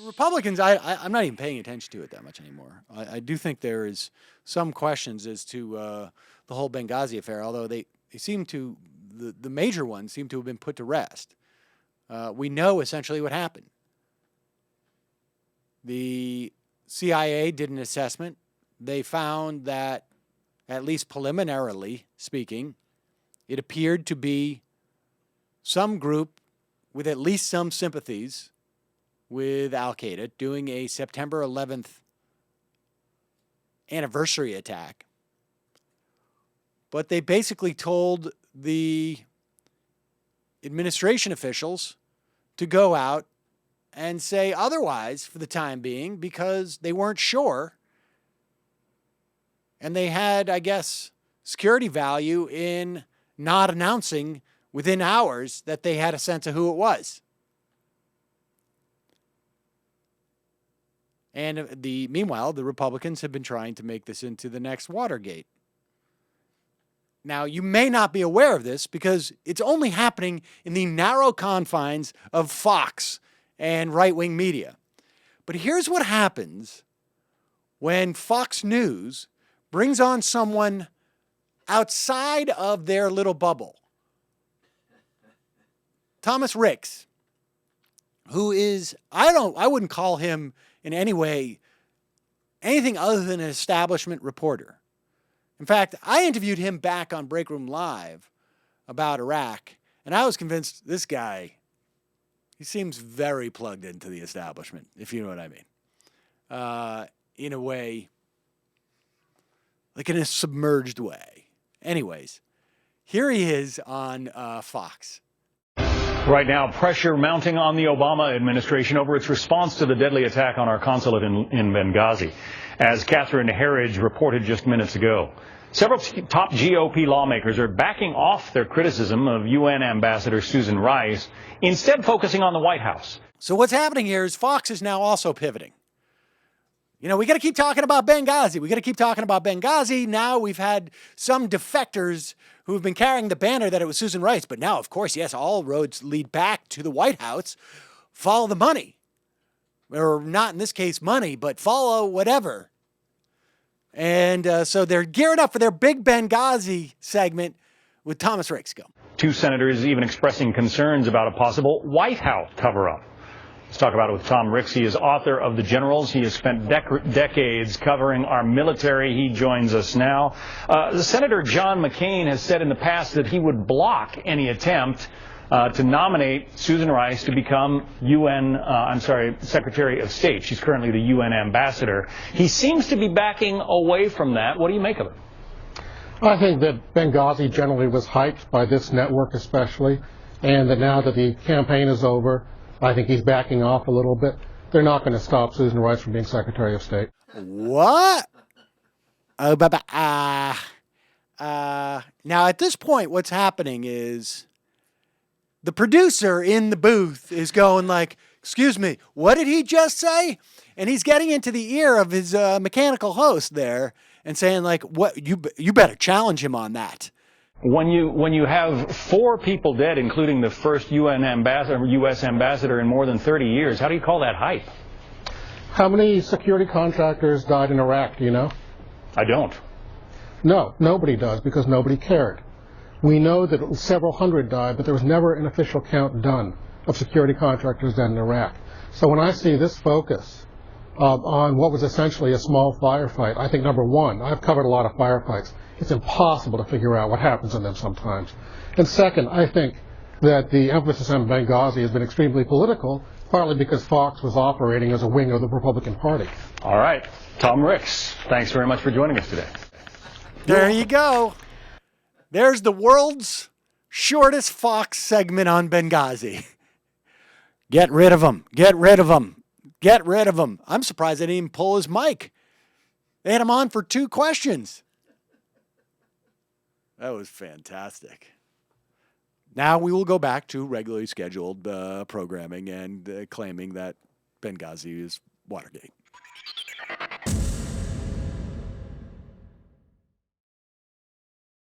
Republicans, I'm not even paying attention to it that much anymore. I do think there is some questions as to the whole Benghazi affair, although they seem to, the major ones seem to have been put to rest. We know essentially what happened. The CIA did an assessment. They found that, at least preliminarily speaking, it appeared to be some group with at least some sympathies with Al-Qaeda doing a September 11th anniversary attack. But they basically told the administration officials to go out and say otherwise for the time being because they weren't sure. And they had, I guess, security value in not announcing within hours that they had a sense of who it was. And meanwhile, the Republicans have been trying to make this into the next Watergate. Now, you may not be aware of this because it's only happening in the narrow confines of Fox and right-wing media. But here's what happens when Fox News brings on someone outside of their little bubble. Thomas Ricks, who is, I wouldn't call him in any way anything other than an establishment reporter. In fact, I interviewed him back on Break Room Live about Iraq, and I was convinced this guy, he seems very plugged into the establishment, if you know what I mean. In a way, like in a submerged way. Anyways, here he is on Fox. Right now, pressure mounting on the Obama administration over its response to the deadly attack on our consulate in Benghazi. As Catherine Herridge reported just minutes ago, several top GOP lawmakers are backing off their criticism of UN Ambassador Susan Rice, instead focusing on the White House. So what's happening here is Fox is now also pivoting. You know, we got to keep talking about Benghazi. We got to keep talking about Benghazi. Now we've had some defectors who have been carrying the banner that it was Susan Rice. But now, of course, yes, all roads lead back to the White House. Follow the money. Or not in this case money, but follow whatever. And so they're gearing up for their big Benghazi segment with Thomas Ricks. Go. Two senators even expressing concerns about a possible White House cover-up. Let's talk about it with Tom Ricks. He is author of The Generals. He has spent decades covering our military. He joins us now. Senator John McCain has said in the past that he would block any attempt to nominate Susan Rice to become Secretary of State. She's currently the UN ambassador. He seems to be backing away from that. What do you make of it? I think that Benghazi generally was hyped by this network especially, and that now that the campaign is over, I think he's backing off a little bit. They're not going to stop Susan Rice from being Secretary of State. What? Now, at this point, what's happening is the producer in the booth is going like, excuse me, what did he just say? And he's getting into the ear of his mechanical host there and saying like, what? You better challenge him on that. When you have 4 people dead, including the first UN ambassador, U.S. ambassador in more than 30 years, how do you call that hype? How many security contractors died in Iraq, do you know? I don't. No, nobody does, because nobody cared. We know that several hundred died, but there was never an official count done of security contractors dead in Iraq. So when I see this focus on what was essentially a small firefight, I think, number one, I've covered a lot of firefights. It's impossible to figure out what happens in them sometimes. And second, I think that the emphasis on Benghazi has been extremely political, partly because Fox was operating as a wing of the Republican Party. All right. Tom Ricks, thanks very much for joining us today. There you go. There's the world's shortest Fox segment on Benghazi. Get rid of him. Get rid of him. Get rid of him. I'm surprised they didn't even pull his mic. They had him on for 2 questions. That was fantastic. Now we will go back to regularly scheduled programming and claiming that Benghazi is Watergate.